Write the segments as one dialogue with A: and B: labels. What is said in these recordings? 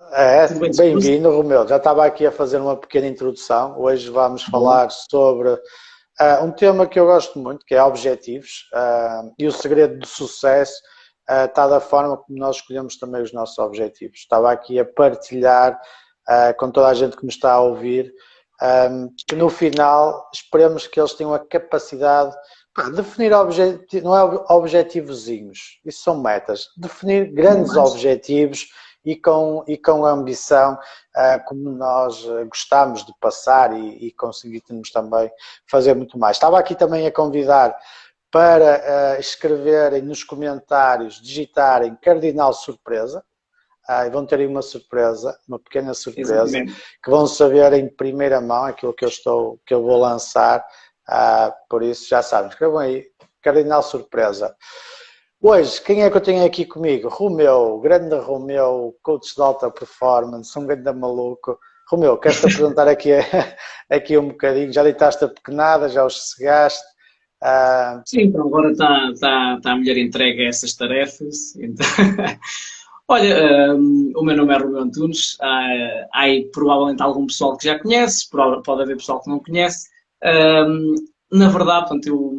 A: Tudo bem disposto?
B: Bem-vindo, Romeu. Já estava aqui a fazer uma pequena introdução. Hoje vamos
A: Boa.
B: falar sobre um tema que eu gosto muito, que é objetivos. E o segredo do sucesso está da forma como nós escolhemos também os nossos objetivos. Estava aqui a partilhar com toda a gente que me está a ouvir, que no final esperemos que eles tenham a capacidade de definir objetivos, não é objetivozinhos, isso são metas, definir
A: Bom,
B: grandes objetivos e com ambição, como nós gostamos de passar e conseguimos também fazer muito mais. Estava aqui também a convidar para escreverem nos comentários, digitarem Cardinal Surpresa, e vão ter aí uma surpresa, uma pequena surpresa,
A: exatamente.
B: que vão saber em primeira mão aquilo que eu vou lançar, por isso já sabem, escrevam aí, Cardinal Surpresa. Hoje, quem é que eu tenho aqui comigo? Romeu, grande Romeu, coach de alta performance, um grande maluco. Romeu, queres-te apresentar aqui, aqui um bocadinho? Já deitaste a pequenada, já os sossegaste?
A: Sim, então agora está a mulher entregue a essas tarefas. Então, olha, o meu nome é Romeu Antunes. Há aí provavelmente algum pessoal que já conhece, pode haver pessoal que não conhece. Na verdade, portanto, eu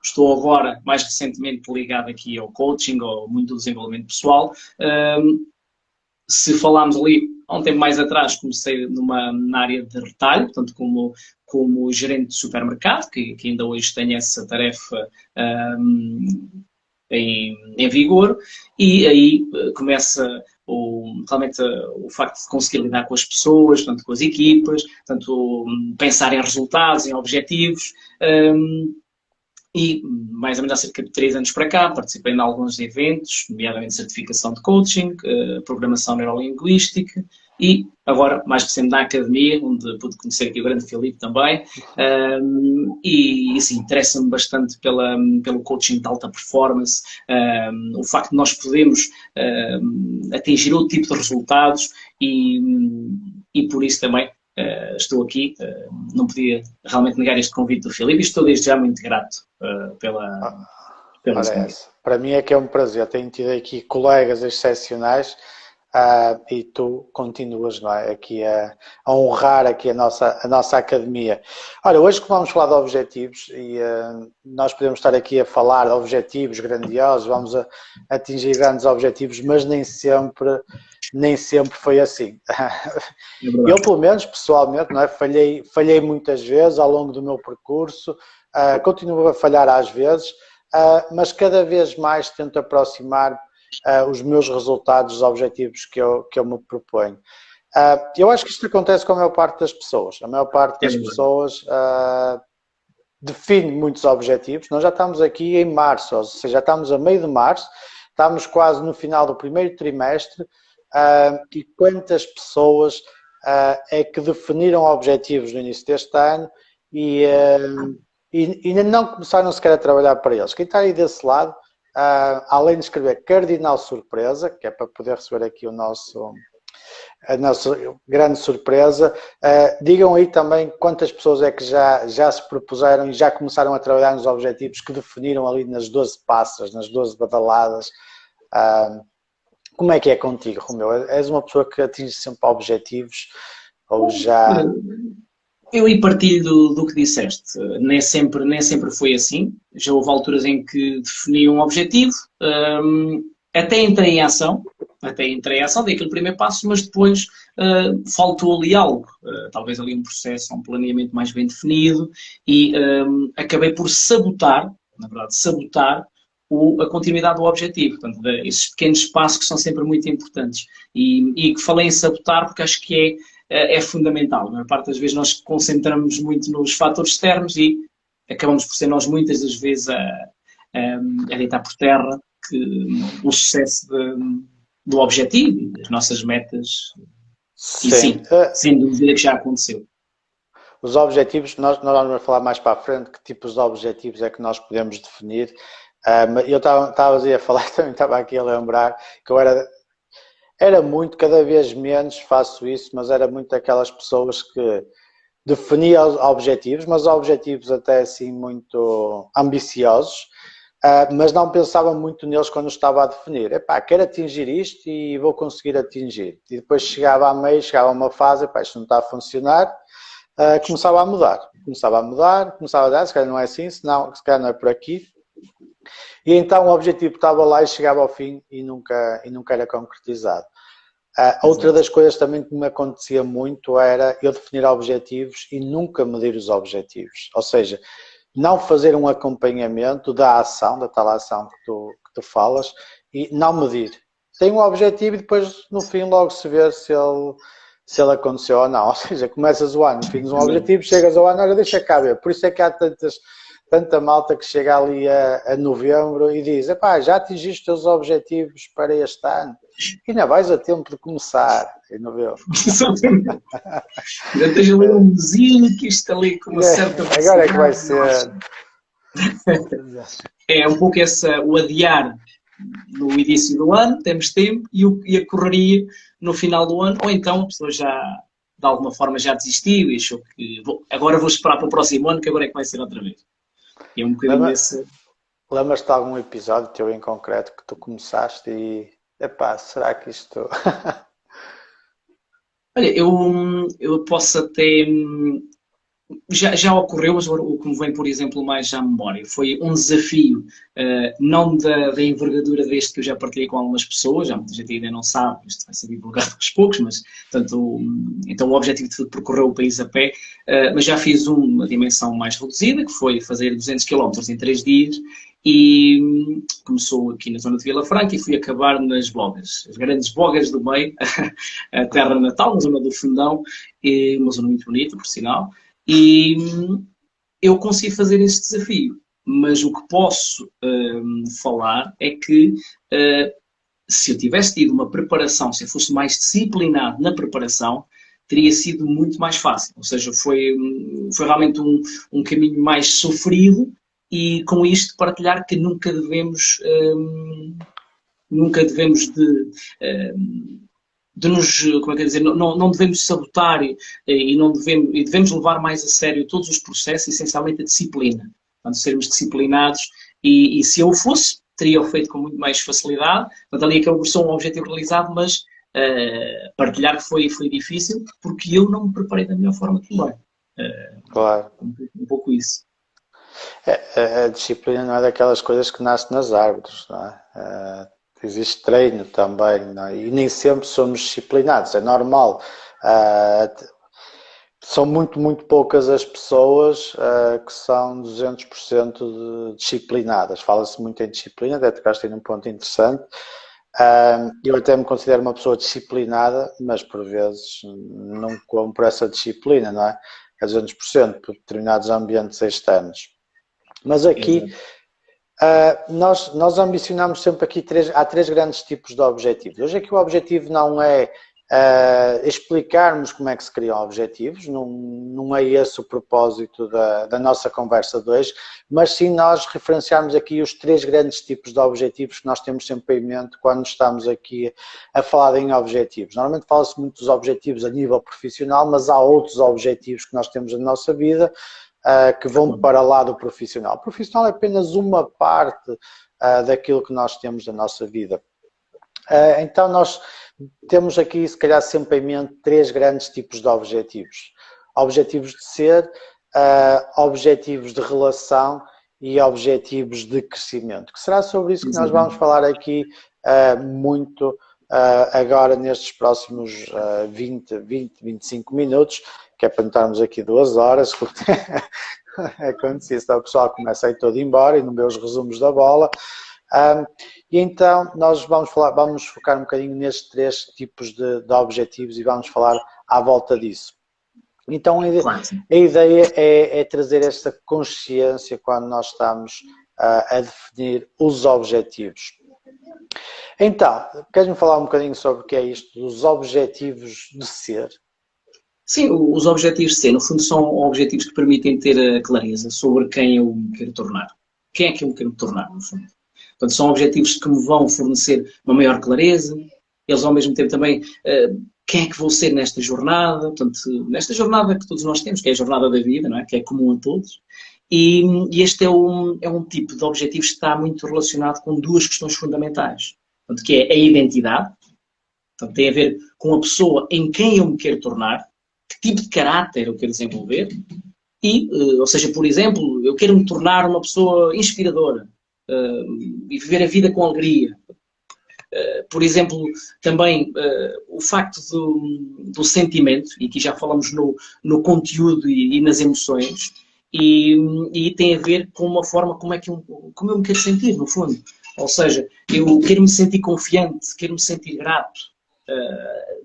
A: estou agora, mais recentemente, ligado aqui ao coaching, ao mundo do desenvolvimento pessoal. Se falarmos ali, há um tempo mais atrás, comecei na área de retalho, portanto, como gerente de supermercado, que ainda hoje tenho essa tarefa em vigor, e aí começa realmente o facto de conseguir lidar com as pessoas, portanto, com as equipas, portanto, pensar em resultados, em objetivos. E mais ou menos há cerca de 3 anos para cá, participei em alguns eventos, nomeadamente certificação de coaching, programação neurolinguística e agora, mais recente, na academia, onde pude conhecer aqui o grande Filipe também. E sim, interessa-me bastante pelo coaching de alta performance, o facto de nós podemos atingir outro tipo de resultados e por isso também estou aqui, não podia realmente negar este convite do Filipe e estou desde já muito grato pelo
B: Ora,
A: convite.
B: essa. Para mim é que é um prazer. Tenho tido aqui colegas excepcionais, e tu continuas, não é? Aqui a honrar aqui a nossa academia. Olha, hoje que vamos falar de objetivos e nós podemos estar aqui a falar de objetivos grandiosos, vamos atingir grandes objetivos, mas nem sempre foi assim.
A: É
B: Eu,
A: verdade.
B: pelo menos, pessoalmente, não é? Falhei muitas vezes ao longo do meu percurso, continuo a falhar às vezes, mas cada vez mais tento aproximar os meus resultados dos objetivos que eu me proponho. Eu acho que isto acontece com a maior parte das pessoas. A maior parte
A: É
B: das
A: verdade.
B: pessoas define muitos objetivos. Nós já estamos aqui em março, ou seja, já estamos a meio de março, estamos quase no final do primeiro trimestre, e quantas pessoas é que definiram objetivos no início deste ano e ainda não começaram sequer a trabalhar para eles. Quem está aí desse lado, além de escrever Cardinal Surpresa, que é para poder receber aqui a nossa grande surpresa, digam aí também quantas pessoas é que já se propuseram e já começaram a trabalhar nos objetivos que definiram ali nas 12 passas, nas 12 badaladas. Como é que é contigo, Romeu? És uma pessoa que atinge sempre objetivos ou já...
A: Eu aí partilho do que disseste. Nem sempre foi assim. Já houve alturas em que defini um objetivo, até entrei em ação, dei aquele primeiro passo, mas depois faltou ali algo. Talvez ali um processo, um planeamento mais bem definido e acabei por sabotar, na verdade, a continuidade do objetivo. Portanto, esses pequenos passos que são sempre muito importantes. E que falei em sabotar porque acho que é fundamental. A maior parte das vezes nós concentramos muito nos fatores externos e acabamos por ser nós muitas das vezes a deitar por terra que o sucesso do objetivo e das nossas metas. E
B: Sim,
A: sim, sem dúvida que já aconteceu.
B: os objetivos, nós vamos falar mais para a frente que tipos de objetivos é que nós podemos definir. Eu estava a falar, também estava aqui a lembrar que eu era muito, cada vez menos faço isso, mas era muito daquelas pessoas que definia objetivos, mas objetivos até assim muito ambiciosos, mas não pensava muito neles quando estava a definir. Epá, quero atingir isto e vou conseguir atingir. E depois chegava a meio, chegava a uma fase, epá, isto não está a funcionar, começava a mudar. Começava a dar, se calhar não é assim, se calhar não é por aqui. E então o objetivo estava lá e chegava ao fim e nunca era concretizado. Outra das coisas também que me acontecia muito era eu definir objetivos e nunca medir os objetivos. Ou seja, não fazer um acompanhamento da ação, da tal ação que tu falas, e não medir. Tem um objetivo e depois no fim logo se vê se ele aconteceu ou não. Ou seja, começas o ano, defines um objetivo, chegas ao ano, olha, deixa cá ver. Por isso é que há tanta malta que chega ali a novembro e diz, epá, já atingiste os teus objetivos para este ano? E ainda vais a tempo de começar em novembro.
A: Ainda tens ali um mesinho que isto ali com uma certa...
B: Agora é que vai ser...
A: É um pouco o adiar no início do ano, temos tempo, e a correria no final do ano, ou então a pessoa já, de alguma forma, já desistiu e achou que agora vou esperar para o próximo ano, que agora é que vai ser outra vez. E é um bocadinho desse...
B: Lembras-te de algum episódio teu em concreto que tu começaste e... Epá, será que isto...
A: Olha, eu posso até... Já ocorreu, mas o que me vem, por exemplo, mais à memória foi um desafio, não da envergadura deste que eu já partilhei com algumas pessoas, já muita gente ainda não sabe, isto vai ser divulgado aos poucos, mas portanto, então o objetivo de percorrer o país a pé, mas já fiz uma dimensão mais reduzida, que foi fazer 200 km em 3 dias, e começou aqui na zona de Vila Franca e fui acabar nas Bogas, as grandes Bogas do meio, a terra natal, uma zona do Fundão, uma zona muito bonita, por sinal. E eu consegui fazer esse desafio, mas o que posso falar é que se eu tivesse tido uma preparação, se eu fosse mais disciplinado na preparação, teria sido muito mais fácil. Ou seja, foi realmente um caminho mais sofrido, e com isto partilhar que nunca devemos de nos, como é que é dizer, não devemos sabotar e devemos levar mais a sério todos os processos, essencialmente a disciplina. Portanto, sermos disciplinados e se eu fosse, teria-o feito com muito mais facilidade. Portanto, ali acabou por ser um objetivo realizado, mas partilhar que foi difícil porque eu não me preparei da melhor forma também.
B: Claro.
A: Um pouco isso.
B: A disciplina não é daquelas coisas que nasce nas árvores, não é? Existe treino também, não é? E nem sempre somos disciplinados, é normal. São muito poucas as pessoas que são 200% disciplinadas. Fala-se muito em disciplina, até tocaste aí num ponto interessante. Eu até me considero uma pessoa disciplinada, mas por vezes não compro essa disciplina, não é? É 200% por determinados ambientes externos. Mas aqui... nós ambicionamos sempre aqui há 3 grandes tipos de objetivos. Hoje aqui o objetivo não é explicarmos como é que se criam objetivos, não é esse o propósito da nossa conversa de hoje, mas sim nós referenciarmos aqui os 3 grandes tipos de objetivos que nós temos sempre em mente quando estamos aqui a falar em objetivos. Normalmente fala-se muito dos objetivos a nível profissional, mas há outros objetivos que nós temos na nossa vida que vão para lá do profissional. O profissional é apenas uma parte daquilo que nós temos na nossa vida. Então nós temos aqui, se calhar, sempre em mente 3 grandes tipos de objetivos. Objetivos de ser, objetivos de relação e objetivos de crescimento. Que será sobre isso que nós vamos falar aqui muito agora nestes próximos 25 minutos, que é para não estarmos aqui 2 horas, porque acontece isso, o pessoal começa a ir todo embora e não vê os resumos da bola. E então nós vamos focar um bocadinho nestes 3 tipos de objetivos e vamos falar à volta disso. Então a ideia é trazer esta consciência quando nós estamos a definir os objetivos. Então, queres-me falar um bocadinho sobre o que é isto dos objetivos de ser?
A: Sim, os objetivos de ser, no fundo, são objetivos que permitem ter a clareza sobre quem eu me quero tornar. Quem é que eu me quero tornar, no fundo? Portanto, são objetivos que me vão fornecer uma maior clareza, eles ao mesmo tempo também, quem é que vou ser nesta jornada, portanto, nesta jornada que todos nós temos, que é a jornada da vida, não é? Que é comum a todos, E este é um tipo de objetivo que está muito relacionado com duas questões fundamentais. Portanto, que é a identidade, portanto, tem a ver com a pessoa em quem eu me quero tornar, que tipo de caráter eu quero desenvolver, ou seja, por exemplo, eu quero me tornar uma pessoa inspiradora e viver a vida com alegria. Por exemplo, também o facto do sentimento, e aqui já falamos no conteúdo e nas emoções, e tem a ver com uma forma como eu me quero sentir, no fundo. Ou seja, eu quero me sentir confiante, quero me sentir grato.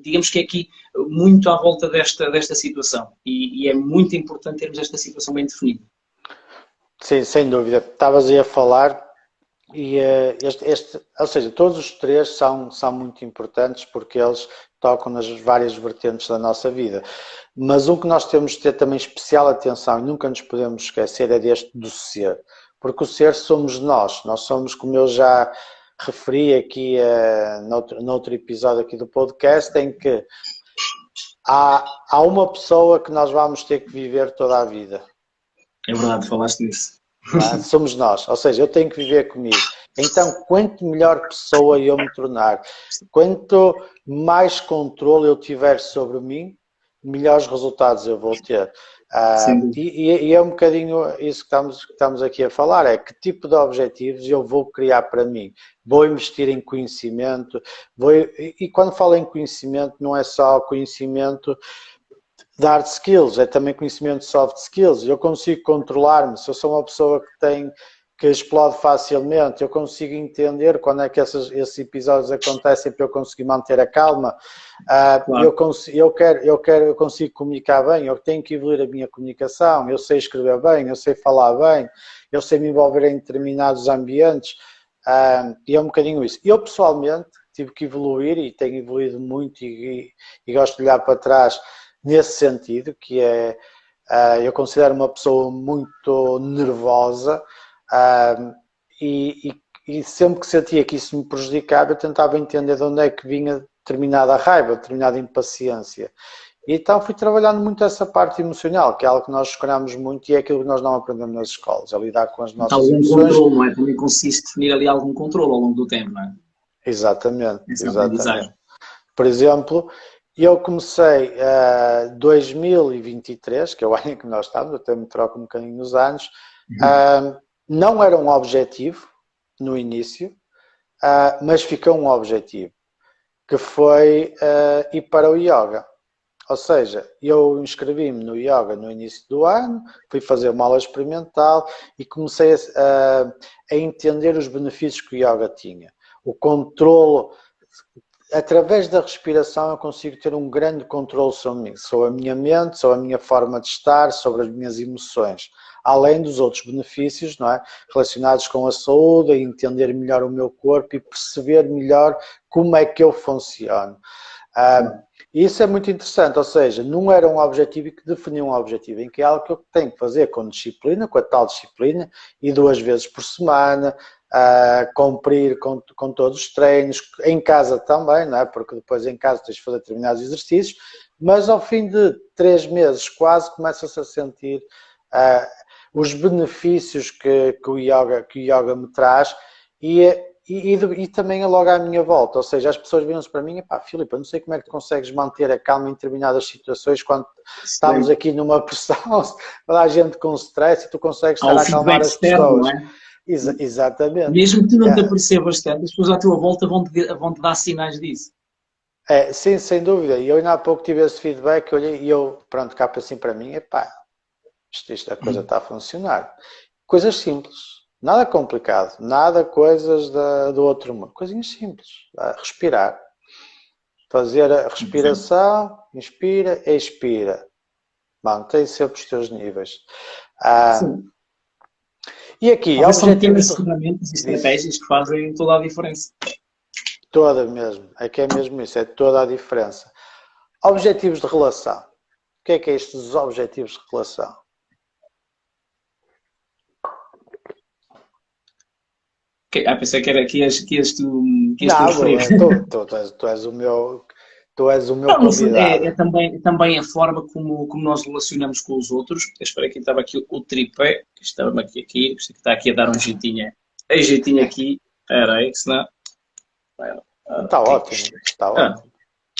A: Digamos que é aqui muito à volta desta situação. E é muito importante termos esta situação bem definida.
B: Sim, sem dúvida. Estavas aí a falar e ou seja, todos os três são muito importantes porque eles tocam nas várias vertentes da nossa vida. Mas um que nós temos de ter também especial atenção e nunca nos podemos esquecer é deste do ser. Porque o ser somos nós. Nós somos, como eu já referi aqui noutro episódio aqui do podcast, em que há uma pessoa que nós vamos ter que viver toda a vida.
A: É verdade, falaste nisso.
B: Somos nós, ou seja, eu tenho que viver comigo. Então, quanto melhor pessoa eu me tornar, quanto mais controle eu tiver sobre mim, melhores resultados eu vou ter. E é um bocadinho isso que estamos aqui a falar, é que tipo de objetivos eu vou criar para mim. Vou investir em conhecimento, e quando falo em conhecimento, não é só conhecimento de hard skills, é também conhecimento de soft skills. Eu consigo controlar-me, se eu sou uma pessoa que explode facilmente, eu consigo entender quando é que esses episódios acontecem para eu conseguir manter a calma. Claro. Eu consigo comunicar bem, eu tenho que evoluir a minha comunicação, eu sei escrever bem, eu sei falar bem, eu sei me envolver em determinados ambientes, e é um bocadinho isso. Eu pessoalmente tive que evoluir e tenho evoluído muito e gosto de olhar para trás nesse sentido, que é, eu considero uma pessoa muito nervosa, e sempre que sentia que isso me prejudicava, eu tentava entender de onde é que vinha determinada raiva, determinada impaciência. E então fui trabalhando muito essa parte emocional, que é algo que nós escolhemos muito e é aquilo que nós não aprendemos nas escolas, a lidar com as nossas emoções.
A: Controle, não é? Também consiste definir ali algum controle ao longo do tempo, não é?
B: Exatamente, exatamente. Por exemplo, eu comecei em 2023, que é o ano em que nós estamos, até me troco um bocadinho nos anos, não era um objetivo no início, mas ficou um objetivo, que foi ir para o yoga. Ou seja, eu inscrevi-me no yoga no início do ano, fui fazer uma aula experimental e comecei a entender os benefícios que o yoga tinha. O controle. Através da respiração eu consigo ter um grande controle sobre mim, sobre a minha mente, sobre a minha forma de estar, sobre as minhas emoções, além dos outros benefícios, não é? Relacionados com a saúde, a entender melhor o meu corpo e perceber melhor como é que eu funciono. Isso é muito interessante, ou seja, não era um objetivo que definia um objetivo, em que é algo que eu tenho que fazer com disciplina, com a tal disciplina, e 2 vezes por semana, cumprir com todos os treinos, em casa também, não é? Porque depois em casa tens de fazer determinados exercícios, mas ao fim de 3 meses quase começa-se a sentir os benefícios que o yoga me traz e também é logo à minha volta, ou seja, as pessoas viram-se para mim, Filipe, eu não sei como é que tu consegues manter a calma em determinadas situações quando estamos aqui numa pressão, toda a gente com stress e tu consegues estar a acalmar as pessoas. Não é? Exatamente.
A: Mesmo que tu não te aparecer bastante, as pessoas à tua volta vão-te dar sinais disso.
B: Sim, sem dúvida. E eu ainda há pouco tive esse feedback, olhei e eu, pronto, cá para assim para mim, a coisa está a funcionar. Coisas simples, nada complicado, nada coisas do outro mundo, coisinhas simples. Respirar. Fazer a respiração, inspira, expira. Mantém sempre os teus níveis.
A: Sim.
B: E aqui,
A: são pequenas ferramentas e estratégias que fazem toda a diferença.
B: Toda mesmo, é que é mesmo isso, é toda a diferença. Objetivos de relação. O que é estes objetivos de relação?
A: Pensei que ias tu
B: Não,
A: referir.
B: tu és o meu... Tu és o meu
A: Não, no fundo,
B: convidado.
A: também a forma como nós relacionamos com os outros. Eu esperei que estava aqui o tripé, que estava aqui, isto aqui está aqui a dar um jeitinho, aqui, era aí, senão.
B: Está
A: Ok.
B: ótimo, está
A: Ah,
B: ótimo.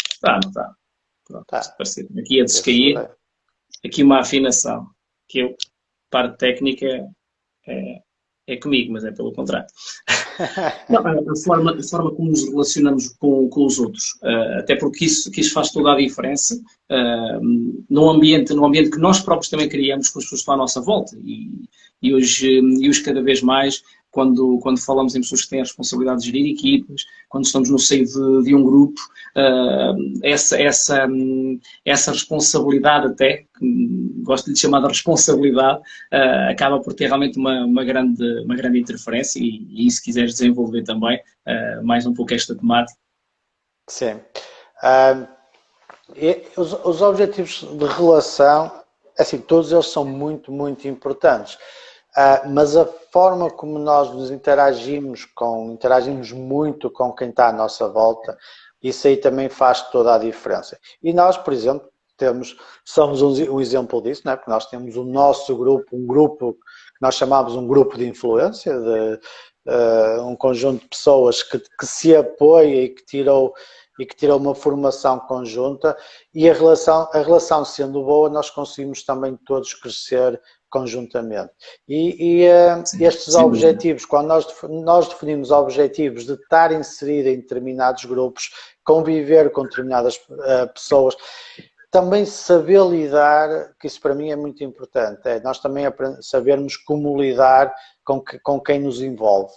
A: está, não está. Pronto,
B: Tá.
A: aqui a descair, aqui uma afinação, que eu, parte técnica, é, é comigo, mas é pelo contrário. Não, a forma como nos relacionamos com os outros, até porque isso faz toda a diferença no ambiente que nós próprios também criamos com as pessoas que estão à nossa volta. E hoje cada vez mais, quando falamos em pessoas que têm a responsabilidade de gerir equipas, quando estamos no seio de um grupo, essa responsabilidade até, que gosto de lhe chamar de responsabilidade, acaba por ter realmente uma grande interferência e se quiseres desenvolver também mais um pouco esta temática.
B: Sim. Os objetivos de relação, assim, todos eles são muito, muito importantes. Mas a forma como nós nos interagimos muito com quem está à nossa volta, isso aí também faz toda a diferença. E nós, por exemplo, somos um exemplo disso, não é? Porque nós temos o nosso grupo, um grupo que nós chamamos um grupo de influência, um conjunto de pessoas que se apoia e que tirou uma formação conjunta, e a relação sendo boa, nós conseguimos também todos crescer conjuntamente.
A: Sim,
B: Estes
A: sem dúvida.
B: objetivos, quando nós definimos objetivos de estar inserido em determinados grupos, conviver com determinadas pessoas, também saber lidar, que isso para mim é muito importante, nós também sabermos como lidar com quem nos envolve.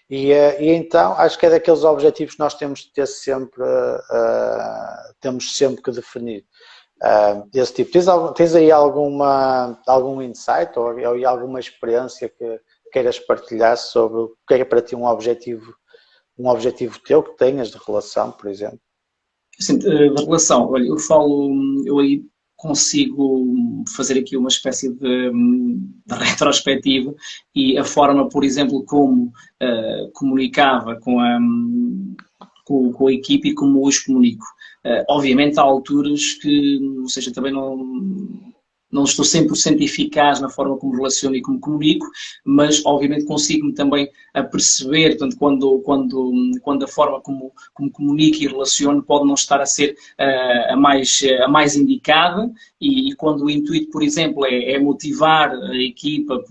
B: E então acho que é daqueles objetivos que nós temos de ter sempre, temos sempre que definir. Esse tipo. Tens aí algum insight ou alguma experiência que queiras partilhar sobre o que é para ti um objetivo teu que tenhas de relação, por exemplo?
A: Assim, da relação, olha, eu aí consigo fazer aqui uma espécie de retrospectiva e a forma, por exemplo, como comunicava com a equipe e como hoje comunico. Obviamente há alturas que, ou seja, também não estou 100% eficaz na forma como relaciono e como comunico, mas obviamente consigo-me também a perceber, portanto, quando a forma como comunico e relaciono pode não estar a ser a mais indicada e quando o intuito, por exemplo, é motivar a equipa,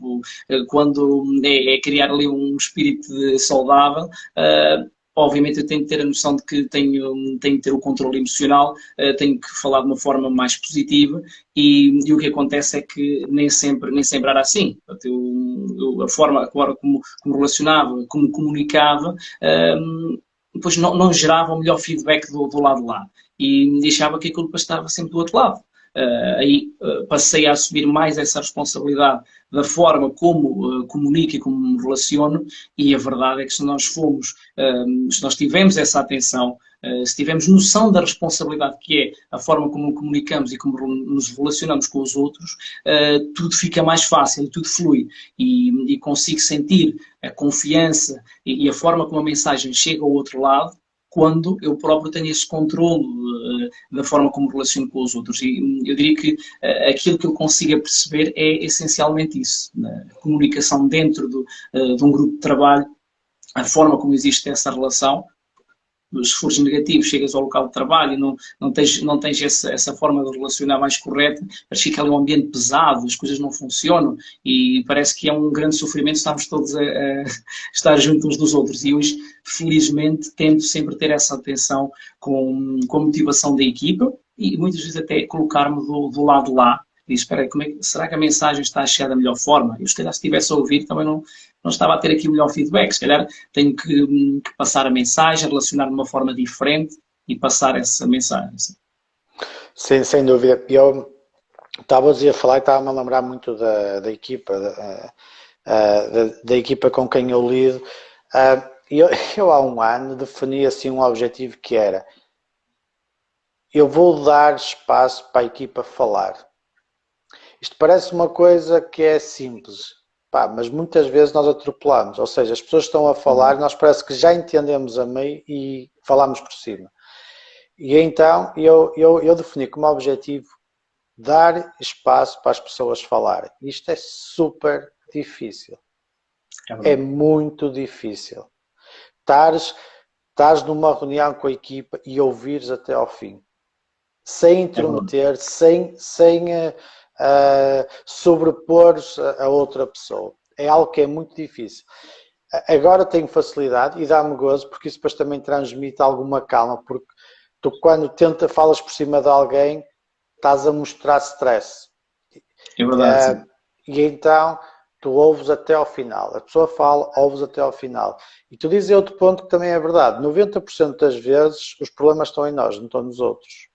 A: quando é criar ali um espírito saudável, obviamente eu tenho que ter a noção de que tenho que ter o controle emocional, tenho que falar de uma forma mais positiva e o que acontece é que nem sempre era assim. A forma agora como relacionava, como comunicava, depois não gerava o melhor feedback do lado de lá e deixava que aquilo estava sempre do outro lado. Aí passei a assumir mais essa responsabilidade da forma como comunico e como me relaciono e a verdade é que se nós tivemos essa atenção, se tivermos noção da responsabilidade que é a forma como comunicamos e como nos relacionamos com os outros, tudo fica mais fácil, tudo flui e consigo sentir a confiança e a forma como a mensagem chega ao outro lado quando eu próprio tenho esse controle da forma como me relaciono com os outros. E eu diria que aquilo que eu consigo perceber é essencialmente isso. A comunicação dentro de um grupo de trabalho, a forma como existe essa relação. Se fores negativo, chegas ao local de trabalho e não tens essa forma de relacionar mais correta, mas fica ali um ambiente pesado, as coisas não funcionam e parece que é um grande sofrimento estarmos todos a estar juntos uns dos outros. E hoje, felizmente, tento sempre ter essa atenção com a motivação da equipa e muitas vezes até colocar-me do lado lá. E espera aí, será que a mensagem está a chegar da melhor forma? Eu, se calhar, se estivesse a ouvir, também não estava a ter aqui o melhor feedback. Se calhar tenho que passar a mensagem, relacionar de uma forma diferente e passar essa mensagem.
B: Sim, sem dúvida. Eu estava a falar e estava-me a lembrar muito da equipa, da equipa com quem eu lido. Eu há um ano defini assim um objetivo que era: eu vou dar espaço para a equipa falar. Isto parece uma coisa que é simples, mas muitas vezes nós atropelamos, ou seja, as pessoas estão a falar, nós parece que já entendemos a meio e falamos por cima. E então eu defini como objetivo dar espaço para as pessoas falarem. Isto é super difícil. É muito difícil. Estares numa reunião com a equipa e ouvires até ao fim. Sem intrometer, sem sobrepor-se a outra pessoa. É algo que é muito difícil. Agora tenho facilidade e dá-me gozo, porque isso depois também transmite alguma calma, porque tu quando falas por cima de alguém, estás a mostrar stress.
A: É verdade.
B: E então tu ouves até ao final. A pessoa fala, ouves até ao final. E tu dizes outro ponto que também é verdade. 90% das vezes os problemas estão em nós, não estão nos outros.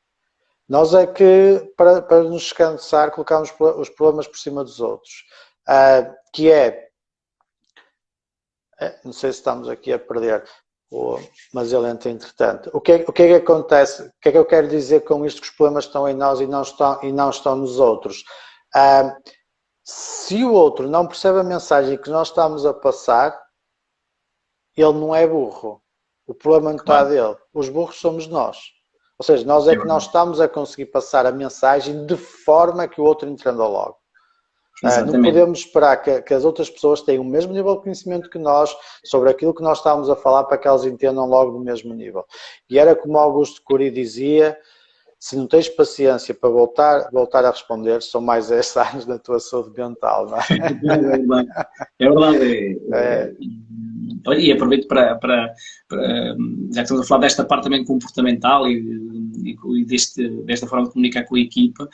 B: Nós é que, para nos descansar, colocamos os problemas por cima dos outros. Que é... Não sei se estamos aqui a perder, mas ele entra entretanto. O que é que acontece? O que é que eu quero dizer com isto? Que os problemas estão em nós e não estão nos outros. Se o outro não percebe a mensagem que nós estamos a passar, ele não é burro. O problema não está dele. Os burros somos nós. Ou seja, nós é que não estamos a conseguir passar a mensagem de forma que o outro entenda logo. Não podemos esperar que as outras pessoas tenham o mesmo nível de conhecimento que nós sobre aquilo que nós estamos a falar para que elas entendam logo do mesmo nível. E era como Augusto Cury dizia: se não tens paciência para voltar a responder, são mais 10 anos da tua saúde mental, não é?
A: É verdade. Olha, e aproveito para já que estamos a falar desta parte também comportamental e desta forma de comunicar com a equipa,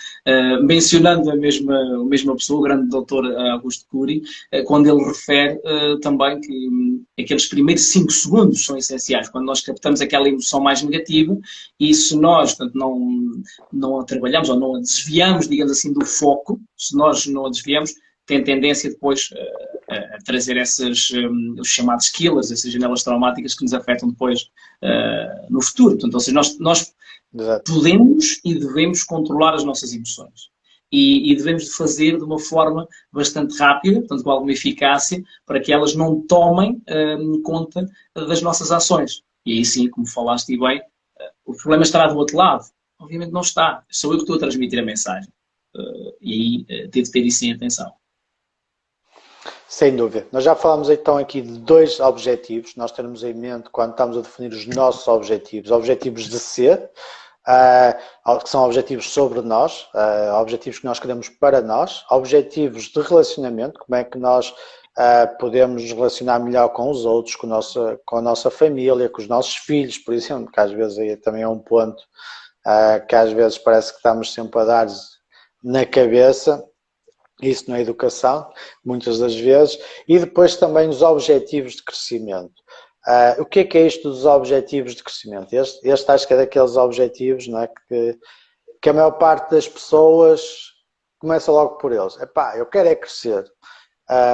A: mencionando a mesma pessoa, o grande doutor Augusto Cury, quando ele refere também que aqueles primeiros 5 segundos são essenciais, quando nós captamos aquela emoção mais negativa, e se nós, portanto, não a trabalhamos ou não a desviamos, digamos assim, do foco, se nós não a desviamos, tem tendência depois a trazer os chamados killers, essas janelas traumáticas que nos afetam depois no futuro. Portanto, ou seja, nós podemos e devemos controlar as nossas emoções. E devemos de fazer de uma forma bastante rápida, portanto, com alguma eficácia, para que elas não tomem conta das nossas ações. E aí sim, como falaste bem, o problema estará do outro lado. Obviamente não está. Sou eu que estou a transmitir a mensagem. E aí devo ter isso em atenção.
B: Sem dúvida. Nós já falamos então aqui de 2 objetivos. Nós temos em mente quando estamos a definir os nossos objetivos de ser, que são objetivos sobre nós, objetivos que nós queremos para nós, objetivos de relacionamento, como é que nós podemos nos relacionar melhor com os outros, com a nossa família, com os nossos filhos, por exemplo, que às vezes aí também é um ponto que às vezes parece que estamos sempre a dar na cabeça. Isso na educação, muitas das vezes, e depois também os objetivos de crescimento. O que é isto dos objetivos de crescimento? Este acho que é daqueles objetivos, não é, que a maior parte das pessoas começa logo por eles. Eu quero é crescer.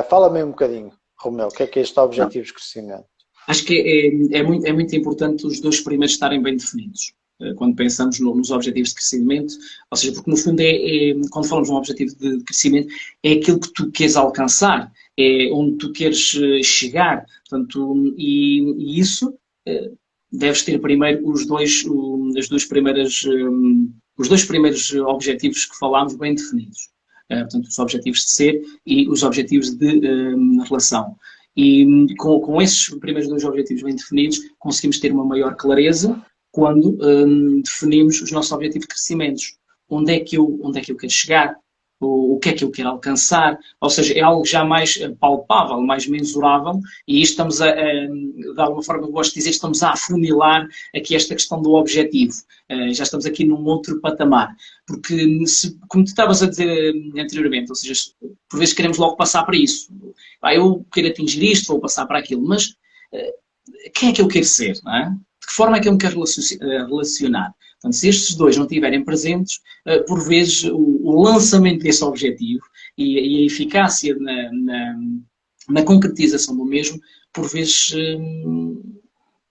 B: Fala-me um bocadinho, Romeu, o que é este objetivo de crescimento?
A: Acho que é muito importante os 2 primeiros estarem bem definidos. Quando pensamos nos objetivos de crescimento, ou seja, porque no fundo quando falamos de um objetivo de crescimento, é aquilo que tu queres alcançar, é onde tu queres chegar, portanto, e isso deves ter primeiro os dois primeiros objetivos que falámos bem definidos, portanto, os objetivos de ser e os objetivos de relação. E com esses primeiros 2 objetivos bem definidos, conseguimos ter uma maior clareza quando definimos os nossos objetivos de crescimento. Onde é que eu quero chegar? O que é que eu quero alcançar? Ou seja, é algo já mais palpável, mais mensurável, e isto estamos de alguma forma, eu gosto de dizer, estamos a afunilar aqui esta questão do objetivo. Já estamos aqui num outro patamar. Porque, como tu estavas a dizer anteriormente, ou seja, por vezes queremos logo passar para isso. Eu quero atingir isto, vou passar para aquilo, mas quem é que eu quero ser, não é? De que forma é que eu me quero relacionar? Portanto, se estes 2 não estiverem presentes, por vezes o lançamento desse objetivo e a eficácia na concretização do mesmo, por vezes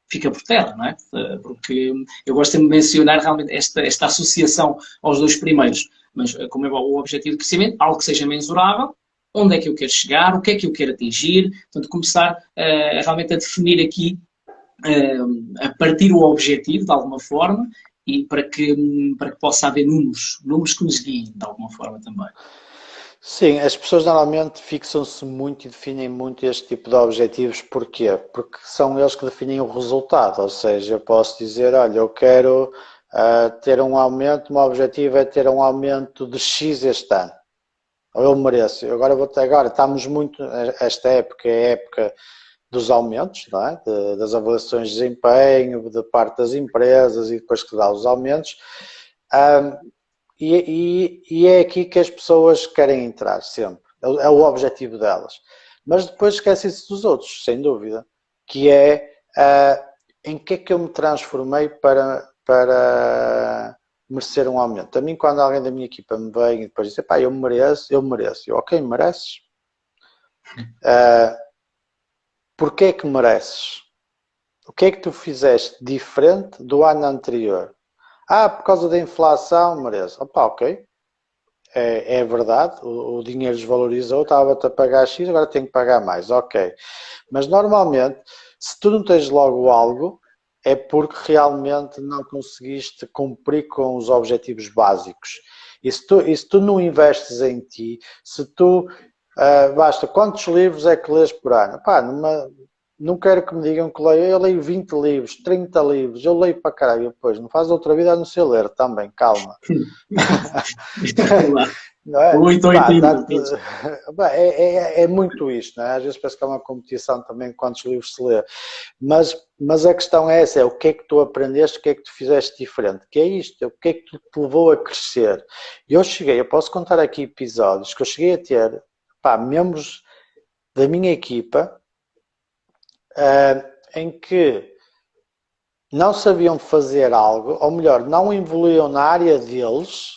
A: fica por terra, não é? Porque eu gosto de mencionar realmente esta associação aos 2 primeiros, mas como é o objetivo de crescimento, algo que seja mensurável, onde é que eu quero chegar, o que é que eu quero atingir, portanto, começar realmente a definir aqui, a partir o objetivo, de alguma forma, e para que possa haver números que nos guiem de alguma forma também.
B: Sim, as pessoas normalmente fixam-se muito e definem muito este tipo de objetivos. Porquê? Porque são eles que definem o resultado. Ou seja, eu posso dizer, olha, eu quero ter um aumento, o meu objetivo é ter um aumento de X este ano. Ou eu mereço. Agora estamos muito, esta época é a época dos aumentos, não é? Das avaliações de desempenho, da parte das empresas e depois que dá os aumentos. E é aqui que as pessoas querem entrar sempre, é o objetivo delas. Mas depois esquecem-se dos outros, sem dúvida, que é em que é que eu me transformei para merecer um aumento. A mim, quando alguém da minha equipa me vem e depois diz, pá, eu mereço. Eu, ok, mereces? Porquê é que mereces? O que é que tu fizeste diferente do ano anterior? Por causa da inflação, mereço. Opa, ok. É verdade, o dinheiro desvalorizou, estava-te a pagar X, agora tenho que pagar mais. Ok. Mas normalmente, se tu não tens logo algo, é porque realmente não conseguiste cumprir com os objetivos básicos. E se tu não investes em ti, se tu... basta, quantos livros é que lês por ano? Não quero que me digam que leio. Eu leio 20 livros, 30 livros, eu leio para caralho. Depois, não faz outra vida a não ser ler também, calma. Não é?
A: 8 ou 80.
B: É muito isto, não é? Às vezes parece que é uma competição também quantos livros se lê. Mas a questão é essa, é o que é que tu aprendeste, o que é que tu fizeste diferente, que é isto, o que é que te levou a crescer. Eu posso contar aqui episódios que eu cheguei a ter, membros da minha equipa, em que não sabiam fazer algo, ou melhor, não evoluíam na área deles,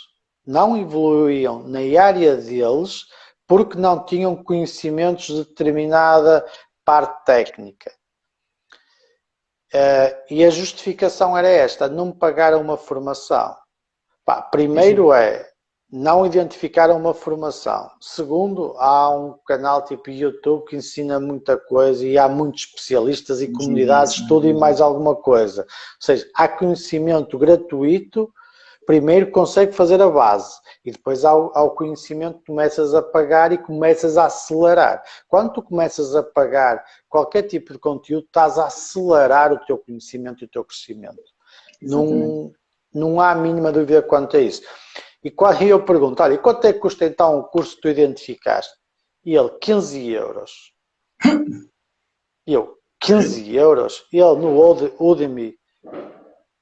B: porque não tinham conhecimentos de determinada parte técnica. E a justificação era esta, não pagaram uma formação. Primeiro não identificaram uma formação. Segundo, há um canal tipo YouTube que ensina muita coisa e há muitos especialistas e comunidades, tudo e mais alguma coisa. Ou seja, há conhecimento gratuito, primeiro consegue fazer a base e depois ao conhecimento começas a pagar e começas a acelerar. Quando tu começas a pagar qualquer tipo de conteúdo, estás a acelerar o teu conhecimento e o teu crescimento. Não há a mínima dúvida quanto a isso. E quando eu pergunto, olha, e quanto é que custa então o curso que tu identificaste? E ele, 15 euros. E eu, 15 euros? E ele, no Udemy,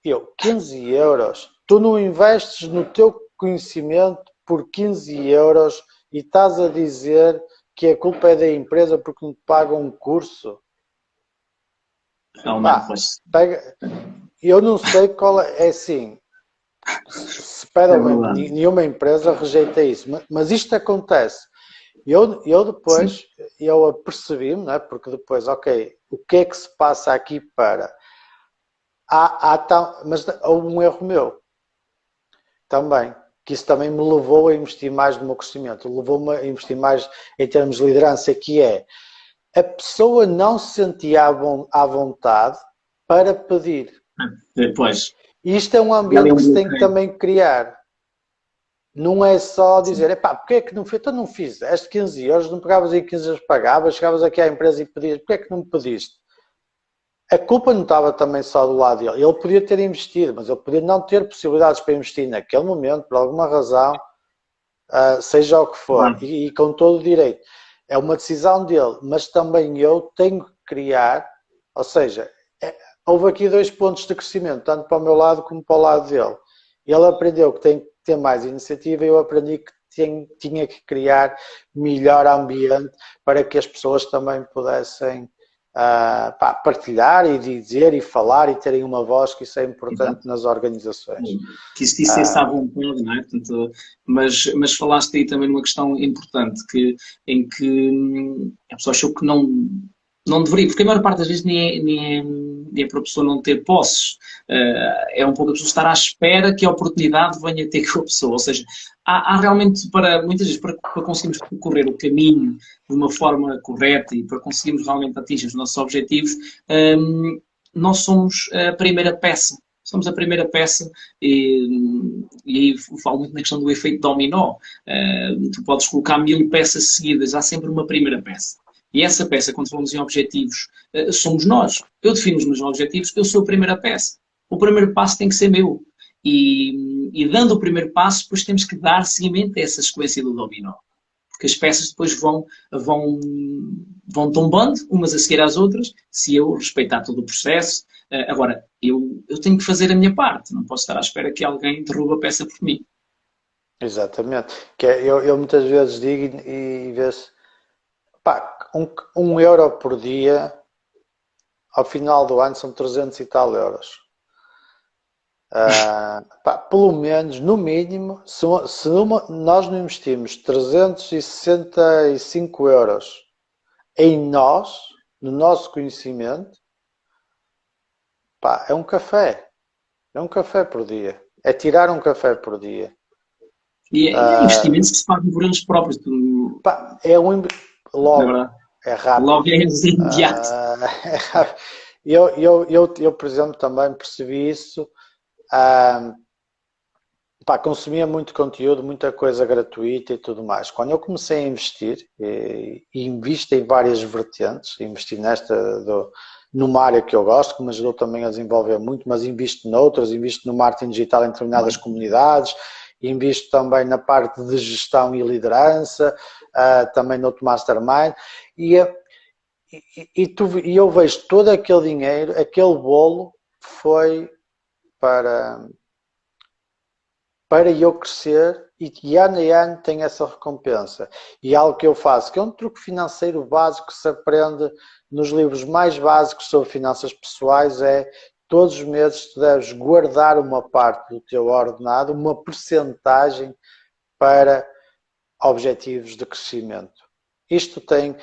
B: eu, 15 euros? Tu não investes no teu conhecimento por 15 euros e estás a dizer que a culpa é da empresa porque não te pagam um curso? Eu não sei qual é assim... Se nenhuma empresa rejeita isso, mas isto acontece. Eu depois, eu apercebi-me, né, porque depois, ok, o que é que se passa aqui para... mas houve um erro meu também, que isso também me levou a investir mais no meu crescimento, levou-me a investir mais em termos de liderança, que é a pessoa não se sentia à vontade para pedir.
A: Depois.
B: E isto é um ambiente que se tem que também criar. Não é só dizer, porque é que não fiz? Então não fiz. Este 15 euros, não pagavas aí 15 euros, pagavas, chegavas aqui à empresa e pedias, porque é que não me pediste? A culpa não estava também só do lado dele. Ele podia ter investido, mas ele podia não ter possibilidades para investir naquele momento, por alguma razão, seja o que for, e com todo o direito. É uma decisão dele, mas também eu tenho que criar, ou seja, houve aqui 2 pontos de crescimento, tanto para o meu lado como para o lado dele. Ele aprendeu que tem que ter mais iniciativa e eu aprendi que tinha que criar melhor ambiente para que as pessoas também pudessem partilhar e dizer e falar e terem uma voz, que isso é importante nas organizações.
A: Que isso dissesse à vontade, não é? Portanto, mas falaste aí também numa questão importante, em que a pessoa achou que não deveria, porque a maior parte das vezes nem é para a pessoa não ter posses, é um pouco a pessoa estar à espera que a oportunidade venha ter com a pessoa, ou seja, há realmente, muitas vezes, para conseguirmos percorrer o caminho de uma forma correta e para conseguirmos realmente atingir os nossos objetivos, nós somos a primeira peça somos a primeira peça e aí falo muito na questão do efeito dominó. Tu podes colocar 1000 peças seguidas, há sempre uma primeira peça. E essa peça, quando falamos em objetivos, somos nós. Eu defino os meus objetivos, eu sou a primeira peça. O primeiro passo tem que ser meu. E dando o primeiro passo, depois temos que dar seguimento a essa sequência do dominó. Porque as peças depois vão tombando, umas a seguir às outras, se eu respeitar todo o processo. Agora, eu tenho que fazer a minha parte, não posso estar à espera que alguém derrube a peça por mim.
B: Exatamente. Eu muitas vezes digo e vê-se, pá, 1 euro por dia, ao final do ano são 300 e tal euros. Pá, pelo menos, no mínimo, se nós não investimos 365 euros em nós, no nosso conhecimento, pá, é um café. É um café por dia. É tirar um café por dia.
A: E é investimentos que se fazem por eles próprios.
B: Pá, logo, é rápido.
A: Logo é imediato.
B: É rápido. Eu, por exemplo, também percebi isso. Pá, consumia muito conteúdo, muita coisa gratuita e tudo mais. Quando eu comecei a investir, e invisto em várias vertentes, investi numa área que eu gosto, que me ajudou também a desenvolver muito, mas invisto noutras, invisto no marketing digital em determinadas comunidades, invisto também na parte de gestão e liderança, também no outro mastermind, e eu vejo todo aquele dinheiro, aquele bolo foi para eu crescer e ano a ano tem essa recompensa. E algo que eu faço, que é um truque financeiro básico que se aprende nos livros mais básicos sobre finanças pessoais, é todos os meses tu deves guardar uma parte do teu ordenado, uma percentagem para objetivos de crescimento. Isto tem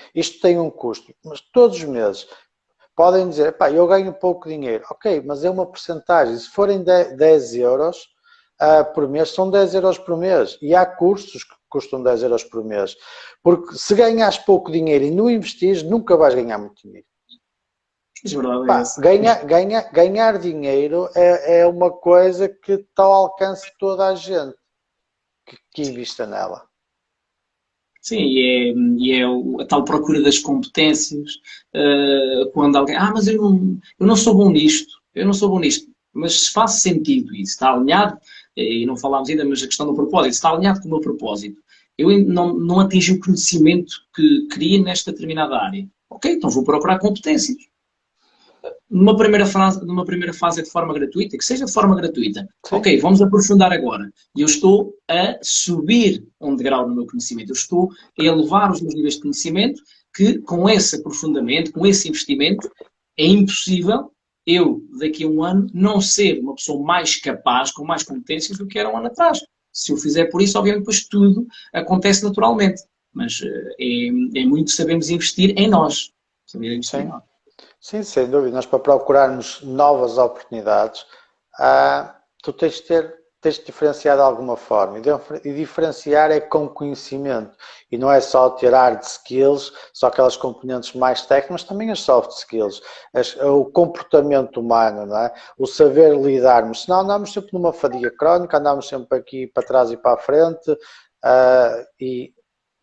B: um custo, mas todos os meses podem dizer, pá, eu ganho pouco dinheiro. Ok, mas é uma percentagem. Se forem 10 euros por mês, são 10 euros por mês. E há cursos que custam 10 euros por mês. Porque se ganhas pouco dinheiro e não investires, nunca vais ganhar muito dinheiro. Pá, ganhar dinheiro é uma coisa que está ao alcance de toda a gente que invista nela.
A: Sim, e é a tal procura das competências, quando alguém, mas eu não sou bom nisto, mas se faz sentido isso, está alinhado, e não falámos ainda, mas a questão do propósito, está alinhado com o meu propósito, eu não atingi o conhecimento que queria nesta determinada área. Ok, então vou procurar competências. Numa primeira fase é de forma gratuita, que seja de forma gratuita. Sim. Ok, vamos aprofundar agora. E eu estou a subir um degrau no meu conhecimento. Eu estou a elevar os meus níveis de conhecimento, que com esse aprofundamento, com esse investimento, é impossível eu, daqui a um ano, não ser uma pessoa mais capaz, com mais competências do que era um ano atrás. Se eu fizer por isso, obviamente, depois tudo acontece naturalmente. Mas é muito sabermos investir em nós. Saber investir em nós.
B: Sim, sem dúvida. Nós, para procurarmos novas oportunidades, tu tens de diferenciar de alguma forma. E diferenciar é com conhecimento. E não é só ter hard skills, só aquelas componentes mais técnicas, mas também as soft skills. O comportamento humano, não é? O saber lidarmos. Senão andamos sempre numa fadiga crónica, andamos sempre aqui para trás e para a frente, e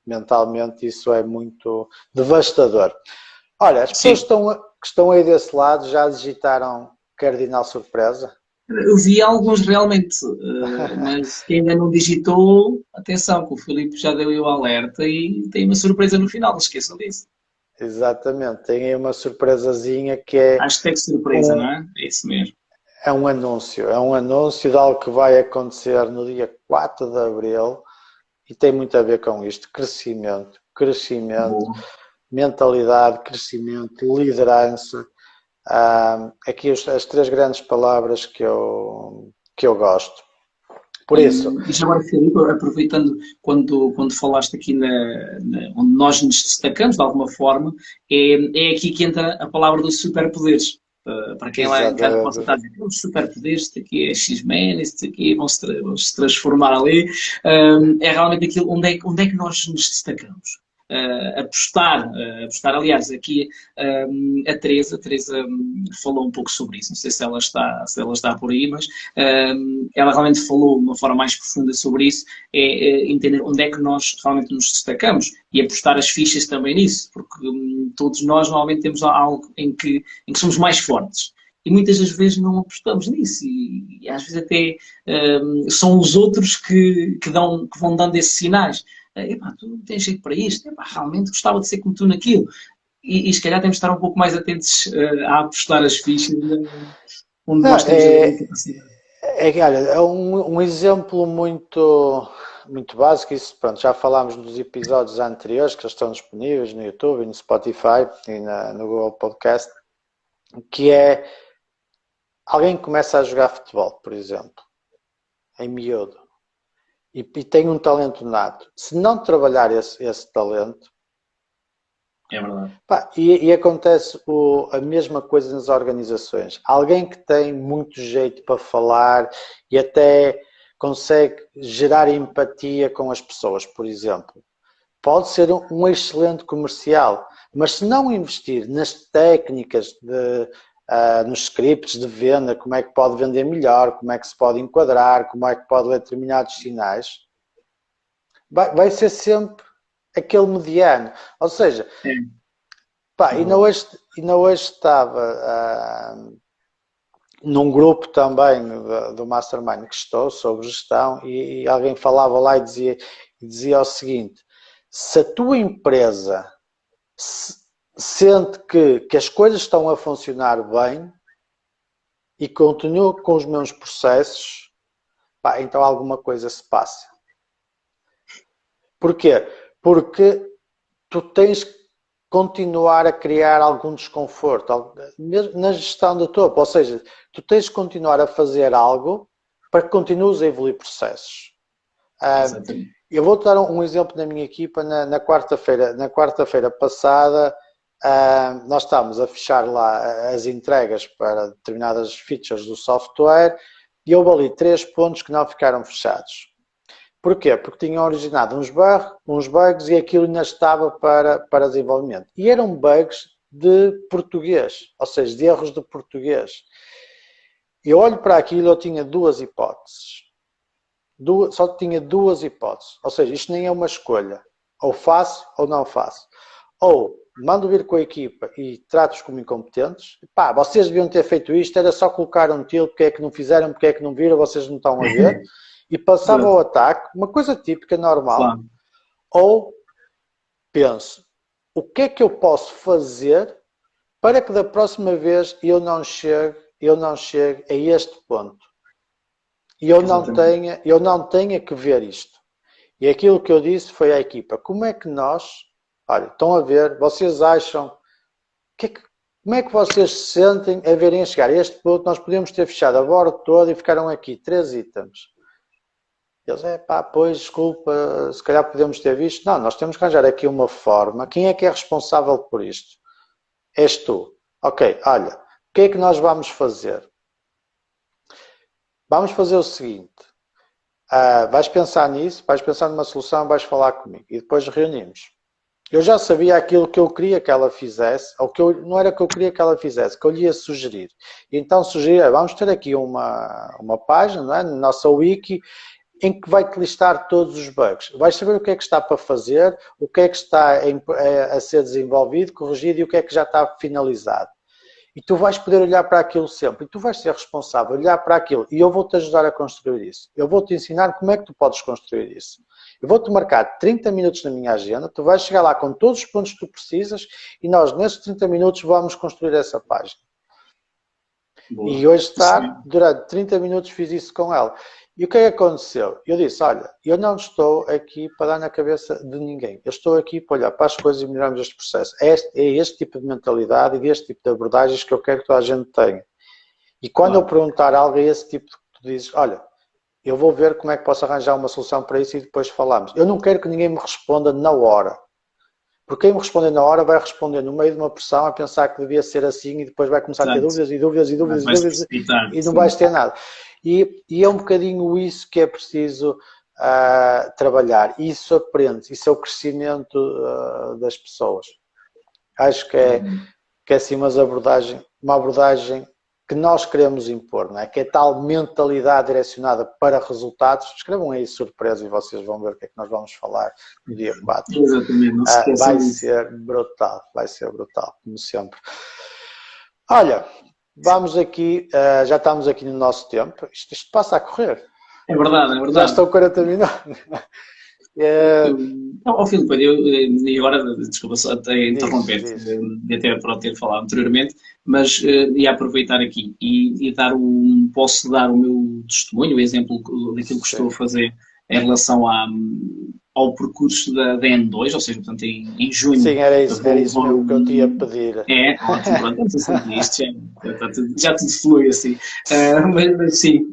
B: mentalmente isso é muito devastador. Olha, as pessoas que estão aí desse lado já digitaram Cardinal Surpresa?
A: Eu vi alguns realmente, mas quem ainda não digitou, atenção, que o Filipe já deu o alerta e tem uma surpresa no final, não esqueçam disso.
B: Exatamente, tem aí uma surpresazinha que é...
A: Hashtag surpresa, não é? É isso mesmo.
B: É um anúncio de algo que vai acontecer no dia 4 de Abril e tem muito a ver com isto, crescimento, mentalidade, crescimento, liderança. Aqui as 3 grandes palavras que eu gosto. Por isso...
A: E já agora, Filipe, aproveitando quando falaste aqui onde nós nos destacamos de alguma forma, é aqui que entra a palavra dos superpoderes. Para quem lá em casa possa estar a dizer, os superpoderes, isto aqui é X-Men, isto aqui vão se transformar ali. É realmente aquilo onde é que nós nos destacamos. apostar, aliás, aqui a Teresa falou um pouco sobre isso, não sei se ela está por aí, mas ela realmente falou de uma forma mais profunda sobre isso, entender onde é que nós realmente nos destacamos e apostar as fichas também nisso, porque todos nós normalmente temos algo em que somos mais fortes. E muitas das vezes não apostamos nisso e às vezes até são os outros que vão dando esses sinais. Epá, tu não tens jeito para isto, epá, realmente gostava de ser como tu naquilo. E se calhar temos de estar um pouco mais atentos a apostar as fichas onde
B: Não,
A: nós temos a capacidade.
B: olha, é um exemplo muito básico, isso, pronto, já falámos nos episódios anteriores que estão disponíveis no YouTube, no Spotify e no Google Podcast, que é alguém que começa a jogar futebol, por exemplo, em miúdo, e tem um talento nato. Se não trabalhar esse talento,
A: É verdade.
B: pá, e acontece a mesma coisa nas organizações. Alguém que tem muito jeito para falar e até consegue gerar empatia com as pessoas, por exemplo, pode ser um excelente comercial, mas se não investir nas técnicas, nos scripts de venda, como é que pode vender melhor, como é que se pode enquadrar, como é que pode ler determinados sinais, vai ser sempre aquele mediano. Ou seja, pá, ainda hoje estava num grupo também do Mastermind que estou sobre gestão e alguém falava lá e dizia o seguinte: se a tua empresa sente que as coisas estão a funcionar bem e continua com os mesmos processos, pá, então alguma coisa se passa. Porquê? Porque tu tens que continuar a criar algum desconforto, mesmo na gestão do topo, ou seja, tu tens que continuar a fazer algo para que continues a evoluir processos. Eu vou-te dar um exemplo da minha equipa. Na quarta-feira passada, nós estávamos a fechar lá as entregas para determinadas features do software e houve ali 3 pontos que não ficaram fechados. Porquê? Porque tinham originado uns bugs e aquilo ainda estava para desenvolvimento. E eram bugs de português, ou seja, de erros de português. Eu olho para aquilo, eu tinha 2 hipóteses. Só tinha 2 hipóteses. Ou seja, isto nem é uma escolha. Ou faço ou não faço. Ou mando vir com a equipa e trato-os como incompetentes. Pá, vocês deviam ter feito isto, era só colocar um tilo, porque é que não fizeram, porque é que não viram, vocês não estão a ver. E passava ao ataque, uma coisa típica, normal. Claro. Ou penso, o que é que eu posso fazer para que da próxima vez eu não chegue a este ponto? E eu não tenha que ver isto. E aquilo que eu disse foi à equipa, como é que nós, olha, estão a ver, vocês acham, como é que vocês se sentem a verem a chegar a este ponto? Nós podemos ter fechado a borda toda e ficaram aqui 3 itens. Eles, pois, desculpa, se calhar podemos ter visto. Não, nós temos que arranjar aqui uma forma. Quem é que é responsável por isto? És tu. Ok, olha, o que é que nós vamos fazer? Vamos fazer o seguinte. Vais pensar nisso, vais pensar numa solução, vais falar comigo. E depois reunimos. Eu já sabia aquilo que eu queria que ela fizesse, ou não era que eu queria que ela fizesse, que eu lhe ia sugerir. E então sugeri, vamos ter aqui uma página, não é? Na nossa wiki, em que vai-te listar todos os bugs. Vais saber o que é que está para fazer, o que é que está a ser desenvolvido, corrigido e o que é que já está finalizado. E tu vais poder olhar para aquilo sempre. E tu vais ser responsável, olhar para aquilo. E eu vou-te ajudar a construir isso. Eu vou-te ensinar como é que tu podes construir isso. Eu vou-te marcar 30 minutos na minha agenda, tu vais chegar lá com todos os pontos que tu precisas e nós, nesses 30 minutos, vamos construir essa página. Boa. E hoje durante 30 minutos fiz isso com ela. E o que é que aconteceu? Eu disse, olha, eu não estou aqui para dar na cabeça de ninguém. Eu estou aqui para olhar para as coisas e melhorarmos este processo. É este tipo de mentalidade e este tipo de abordagens que eu quero que toda a gente tenha. E quando eu perguntar algo a esse tipo que tu dizes, olha, eu vou ver como é que posso arranjar uma solução para isso e depois falamos. Eu não quero que ninguém me responda na hora. Porque quem me responder na hora vai responder no meio de uma pressão a pensar que devia ser assim e depois vai começar a ter dúvidas e não vais ter nada. E é um bocadinho isso que é preciso trabalhar. E isso aprende, isso é o crescimento das pessoas. Acho que é assim uma abordagem que nós queremos impor, não é? Que é tal mentalidade direcionada para resultados. Escrevam aí surpresa e vocês vão ver o que é que nós vamos falar no dia 4.
A: Exatamente, não se esqueçam disso.
B: Vai ser brutal, como sempre. Olha, vamos aqui, já estamos aqui no nosso tempo. Isto passa a correr.
A: É verdade, é verdade.
B: Já estão 40 minutos.
A: Não, Filipe, e agora, desculpa só até interromper, até para ter falado anteriormente, mas ia aproveitar aqui e posso dar o meu testemunho, o exemplo daquilo que estou a fazer em relação ao percurso da N2, ou seja, portanto, em junho.
B: Sim, era isso mesmo que eu te ia pedir.
A: Ótimo, pronto, vamos a isto, já tudo flui assim. Mas sim,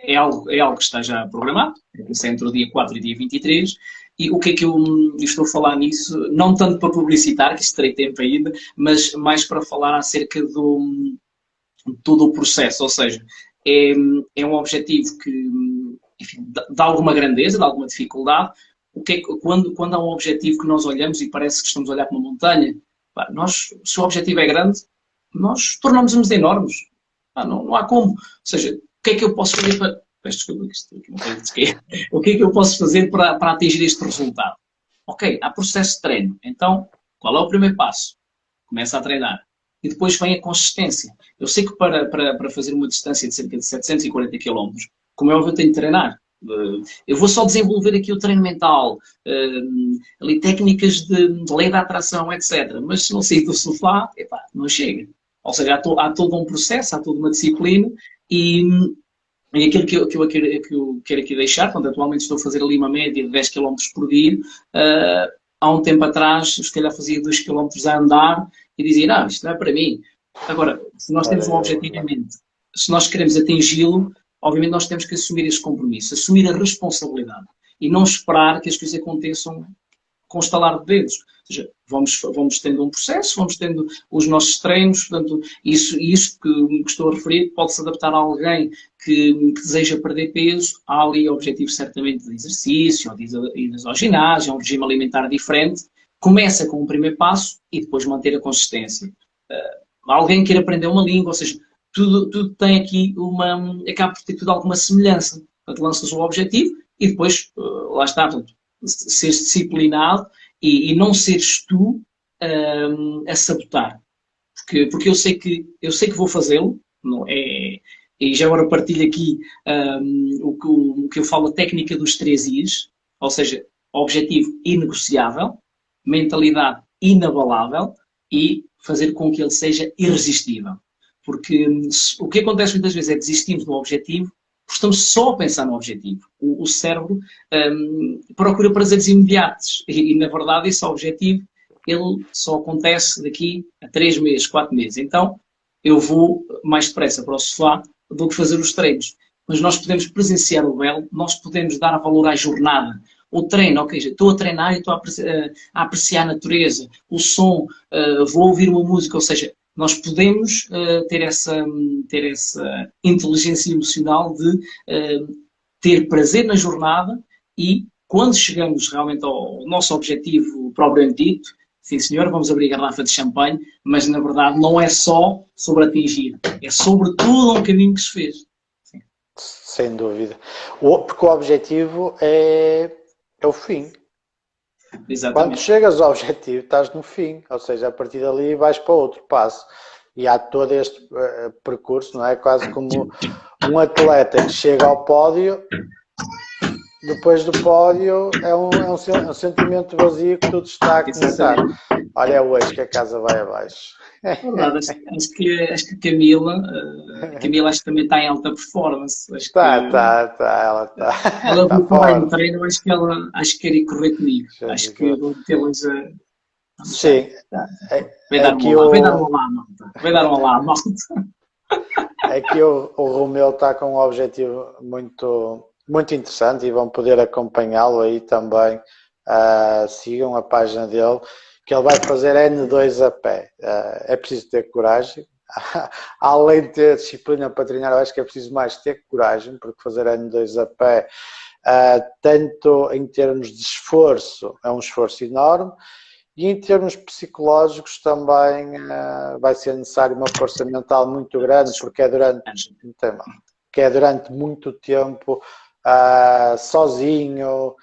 A: é algo que está já programado, isso é entre o dia 4 e dia 23, e o que é que eu estou a falar nisso, não tanto para publicitar, que isto terei tempo ainda, mas mais para falar acerca de todo o processo, ou seja, é um objetivo que, enfim, dá alguma grandeza, dá alguma dificuldade. Quando há um objetivo que nós olhamos e parece que estamos a olhar para uma montanha, se o objetivo é grande, nós tornamos-nos enormes. Não há como. Ou seja, o que é que eu posso fazer para... Desculpa, o que é que eu posso fazer para atingir este resultado? Ok, há processo de treino. Então, qual é o primeiro passo? Começa a treinar. E depois vem a consistência. Eu sei que para fazer uma distância de cerca de 740 km, como é óbvio, eu tenho de treinar. Eu vou só desenvolver aqui o treino mental, ali técnicas de lei da atração, etc. Mas se não sair do sofá, não chega. Ou seja, há todo um processo, há toda uma disciplina e aquilo que eu quero aqui deixar, quando atualmente estou a fazer ali uma média de 10 km por dia, há um tempo atrás, se calhar fazia 2 km a andar e dizia, isto não é para mim. Agora, se nós temos um objetivo em mente, se nós queremos atingi-lo, obviamente nós temos que assumir esse compromisso, assumir a responsabilidade e não esperar que as coisas aconteçam com o estalar de dedos. Ou seja, vamos tendo um processo, vamos tendo os nossos treinos, portanto, isso que estou a referir pode-se adaptar a alguém que deseja perder peso. Há ali objetivos certamente de exercício, ou de ir ao ginásio, um regime alimentar diferente. Começa com o primeiro passo e depois manter a consistência. Alguém queira aprender uma língua, ou seja, tudo tem aqui acaba por ter tudo alguma semelhança. Portanto, lanças o objetivo e depois, lá está, portanto, seres disciplinado e não seres tu a sabotar. Porque eu sei que vou fazê-lo, não é? E já agora partilho aqui o que eu falo, a técnica dos 3 Is, ou seja, objetivo inegociável, mentalidade inabalável e fazer com que ele seja irresistível. Porque o que acontece muitas vezes é desistirmos do objetivo, porque estamos só a pensar no objetivo. O cérebro procura prazeres imediatos e, na verdade, esse objetivo ele só acontece daqui a 3 meses, 4 meses. Então, eu vou mais depressa para o sofá do que fazer os treinos. Mas nós podemos presenciar o belo, nós podemos dar valor à jornada. O treino, ok, estou a treinar e estou a apreciar a natureza, o som, vou ouvir uma música, ou seja, nós podemos ter essa inteligência emocional de ter prazer na jornada e quando chegamos realmente ao nosso objetivo propriamente dito, sim senhor, vamos abrir a garrafa de champanhe, mas na verdade não é só sobre atingir, é sobre todo um caminho que se fez. Sim.
B: Sem dúvida. Porque o objetivo é o fim.
A: Exatamente.
B: Quando chegas ao objetivo, estás no fim, ou seja, a partir dali vais para outro passo. E há todo este percurso, não é? Quase como um atleta que chega ao pódio, depois do pódio é um sentimento vazio que tudo está a começar. Olha, é hoje que a casa vai abaixo.
A: É verdade, acho que a Camila acho que também está em alta performance.
B: Está, ela está.
A: Ela vai falar no treino, acho que quer ir correr comigo. Acho que vou tê-las a...
B: Sim.
A: Vai dar um olá, malta.
B: É que o Romeu está com um objetivo muito, muito interessante e vão poder acompanhá-lo aí também. Sigam a página dele, que ele vai fazer N2 a pé. É preciso ter coragem. além de ter disciplina para treinar, eu acho que é preciso mais ter coragem, porque fazer N2 a pé, tanto em termos de esforço, é um esforço enorme, e em termos psicológicos também vai ser necessário uma força mental muito grande, porque é durante muito tempo sozinho,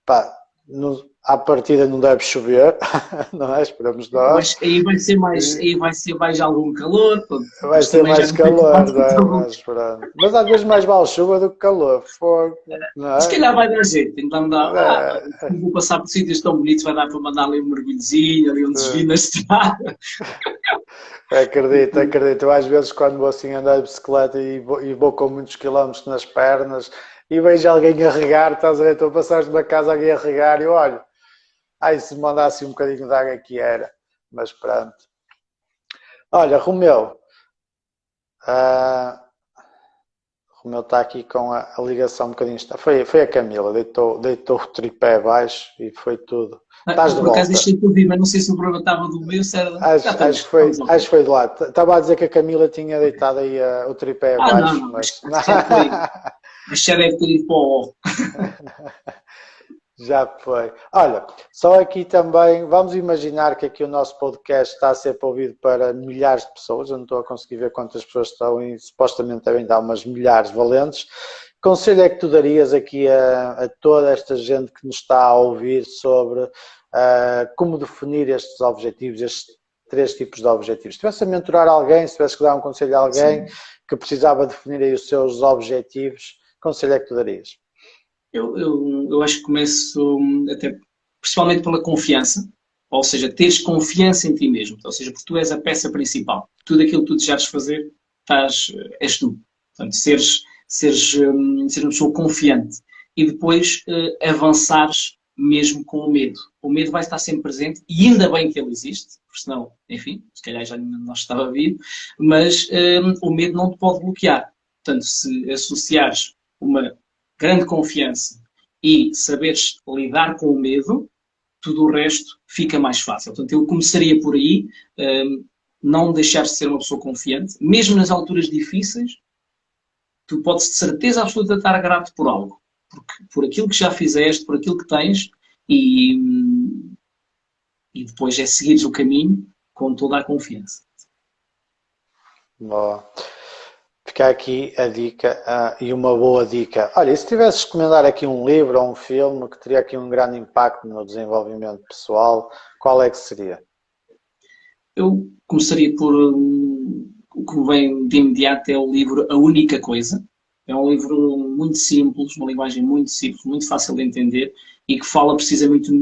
B: pá, à partida não deve chover, não é? Esperamos nós.
A: Aí vai ser mais algum calor. Pronto,
B: Vai ser mais calor, não é? Mas, pronto. Mas às vezes mais vale chuva do que calor. Fogo, não é?
A: Se calhar vai dar jeito, então vou passar por sítios tão bonitos, vai dar para mandar ali um mergulhozinho, ali um desvio na estrada.
B: Acredito. Eu, às vezes quando vou assim andar de bicicleta e vou com muitos quilómetros nas pernas e vejo alguém a regar, estás a ver? Estou a passar de uma casa alguém a regar e eu olho, se me mandasse um bocadinho de água aqui era, mas pronto. Olha, Romeu, Romeu está aqui com a ligação um bocadinho. Foi a Camila, deitou o tripé abaixo e foi tudo. Estás de volta.
A: Por acaso deixei de ouvir, mas não sei se o programa estava do meio, se era...
B: Acho que foi do lado. Estava a dizer que a Camila tinha deitado aí o tripé abaixo.
A: Não, mas já deve ter ido para o...
B: Já foi. Olha, só aqui também, vamos imaginar que aqui o nosso podcast está a ser ouvido para milhares de pessoas, eu não estou a conseguir ver quantas pessoas estão e supostamente devem dar umas milhares valentes. Que conselho é que tu darias aqui a toda esta gente que nos está a ouvir sobre como definir estes objetivos, estes 3 tipos de objetivos? Se tivesse a mentorar alguém, se tivesse que dar um conselho a alguém que precisava definir aí os seus objetivos, que conselho é que tu darias?
A: Eu acho que começo até principalmente pela confiança, ou seja, teres confiança em ti mesmo, ou seja, porque tu és a peça principal. Tudo aquilo que tu desejares fazer, és tu. Portanto, seres uma pessoa confiante e depois avançares mesmo com o medo. O medo vai estar sempre presente e ainda bem que ele existe, porque senão, enfim, se calhar já não estava vivo, mas o medo não te pode bloquear. Portanto, se associares uma grande confiança e saberes lidar com o medo, tudo o resto fica mais fácil. Portanto, eu começaria por aí, não deixar de ser uma pessoa confiante, mesmo nas alturas difíceis, tu podes de certeza absoluta estar grato por algo, por aquilo que já fizeste, por aquilo que tens, e depois é seguires o caminho com toda a confiança.
B: Boa. Fica aqui a dica e uma boa dica. Olha, e se tivesses de recomendar aqui um livro ou um filme que teria aqui um grande impacto no desenvolvimento pessoal, qual é que seria?
A: Eu começaria por o que me vem de imediato é o livro A Única Coisa. É um livro muito simples, uma linguagem muito simples, muito fácil de entender e que fala precisamente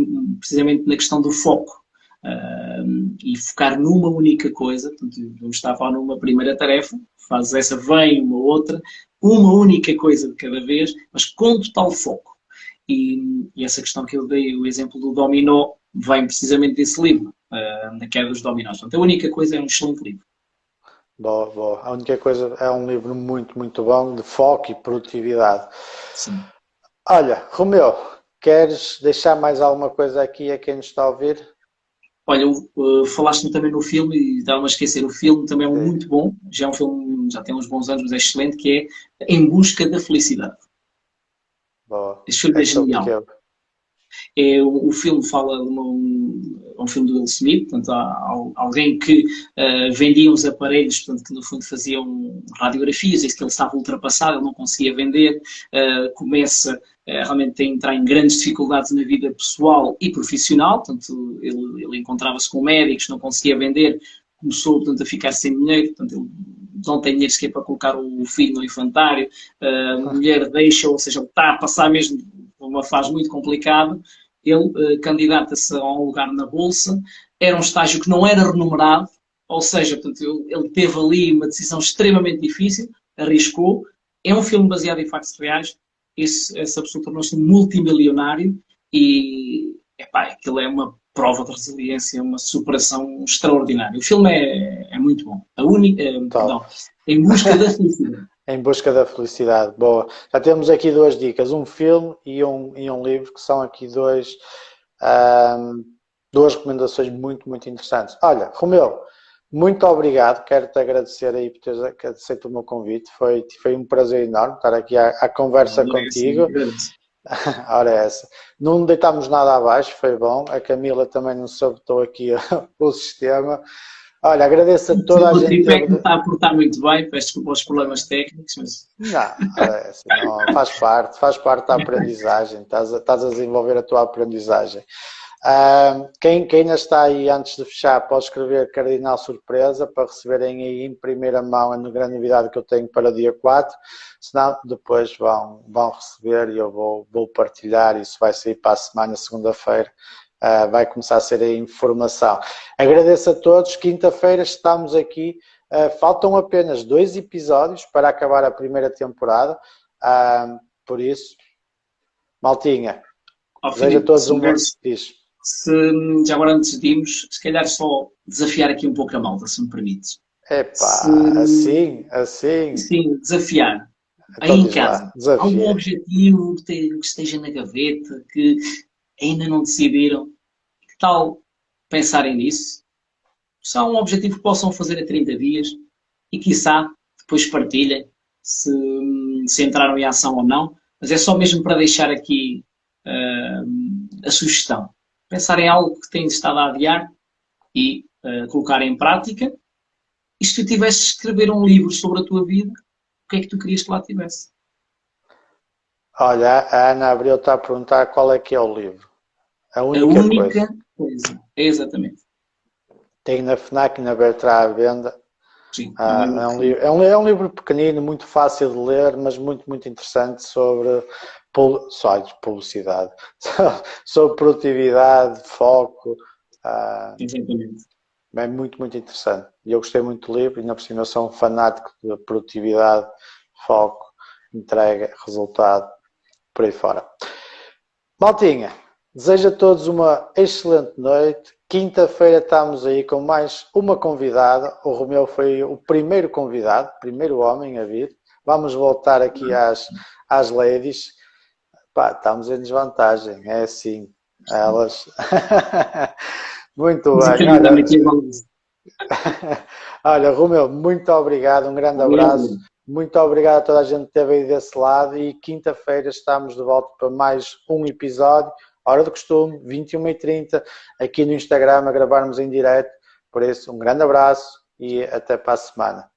A: na questão do foco. E focar numa única coisa. Portanto, vamos estar a falar numa primeira tarefa, fazes essa, vem uma outra, uma única coisa de cada vez, mas com total foco. E essa questão que eu dei, o exemplo do dominó, vem precisamente desse livro, da queda dos dominós. Portanto, a única coisa é um excelente livro.
B: Boa, boa. A única coisa é um livro muito, muito bom, de foco e produtividade.
A: Sim.
B: Olha, Romeu, queres deixar mais alguma coisa aqui a quem nos está a ouvir?
A: Olha, falaste-me também no filme, e estava-me a esquecer, o filme também é muito bom, já é um filme, já tem uns bons anos, mas é excelente, que é Em Busca da Felicidade.
B: Boa.
A: Este filme é genial. O filme fala de um filme do Will Smith, portanto, há alguém que vendia uns aparelhos, portanto, que no fundo faziam radiografias, isso que ele estava ultrapassado, ele não conseguia vender, começa realmente a entrar em grandes dificuldades na vida pessoal e profissional, portanto, ele encontrava-se com médicos, não conseguia vender, começou, portanto, a ficar sem dinheiro, portanto, ele não tem dinheiro sequer para colocar o filho no infantário, a mulher deixa, ou seja, ele está a passar mesmo uma fase muito complicada, ele candidata-se a um lugar na Bolsa, era um estágio que não era remunerado, ou seja, portanto, ele teve ali uma decisão extremamente difícil, arriscou, é um filme baseado em factos reais, essa pessoa tornou-se um multimilionário e, aquilo é uma prova de resiliência, uma superação extraordinária. O filme é muito bom. Em Busca da Felicidade.
B: Em Busca da Felicidade, boa. Já temos aqui 2 dicas, um filme e um livro, que são aqui 2 recomendações muito, muito interessantes. Olha, Romeu, muito obrigado, quero-te agradecer aí por teres aceito o meu convite, foi um prazer enorme estar aqui à conversa
A: Olha, é assim,
B: contigo.
A: agradeço.
B: Ora essa. Não deitámos nada abaixo, foi bom. A Camila também não sabotou aqui o sistema. Olha, agradeço a toda a
A: O
B: gente que
A: tripé que me
B: teve.
A: está a portar muito bem, peço desculpa aos problemas técnicos, mas
B: Não, ora essa, não, faz parte da aprendizagem, estás a desenvolver a tua aprendizagem. Quem ainda está aí antes de fechar, pode escrever Cardinal Surpresa para receberem aí em primeira mão a grande novidade que eu tenho para dia 4. Senão depois vão receber e eu vou partilhar. Isso vai sair para a semana, segunda-feira. Vai começar a ser a informação. Agradeço a todos. Quinta-feira estamos aqui. Faltam apenas 2 episódios para acabar a primeira temporada. Por isso, maltinha,
A: ao
B: desejo a
A: Filipe,
B: todos uma. Diz.
A: se já agora antes de irmos, se calhar só desafiar aqui um pouco a malta, se me permites. Se,
B: Epá, assim,
A: sim, desafiar. Aí
B: então
A: em
B: diz lá,
A: casa, algum
B: desafia.
A: objetivo que esteja na gaveta, que ainda não decidiram, que tal pensarem nisso? Se há um objetivo que possam fazer a 30 dias e, quiçá, depois partilhem se, se entraram em ação ou não, mas é só mesmo para deixar aqui a sugestão. Pensar em algo que têm estado a adiar e colocar em prática. E se tu tivesses de escrever um livro sobre a tua vida, o que é que tu querias que lá tivesse?
B: Olha, a Ana Abreu está a perguntar qual é que é o livro. A
A: A
B: única
A: única
B: coisa.
A: coisa. É exatamente.
B: Tem na FNAC e na Bertrand à venda.
A: Sim, é um livro que.
B: É um livro pequenino, muito fácil de ler, mas muito interessante sobre só publicidade, sobre produtividade, foco.
A: Exatamente.
B: É muito interessante. E eu gostei muito do livro, e ainda por cima eu sou um fanático de produtividade, foco, entrega, resultado, por aí fora. Maltinha, desejo a todos uma excelente noite. Quinta-feira estamos aí com mais uma convidada. O Romeu foi o primeiro convidado, primeiro homem a vir. Vamos voltar aqui às ladies. Pá, estamos em desvantagem, é assim. Elas. Muito bem.
A: Desacreditando aqui a balança.
B: Olha, Romeu, muito obrigado. Um grande abraço.
A: Valeu.
B: Muito obrigado a toda a gente que esteve aí desse lado e quinta-feira estamos de volta para mais um episódio, hora do costume, 21h30, aqui no Instagram a gravarmos em direto. Por isso, um grande abraço e até para a semana.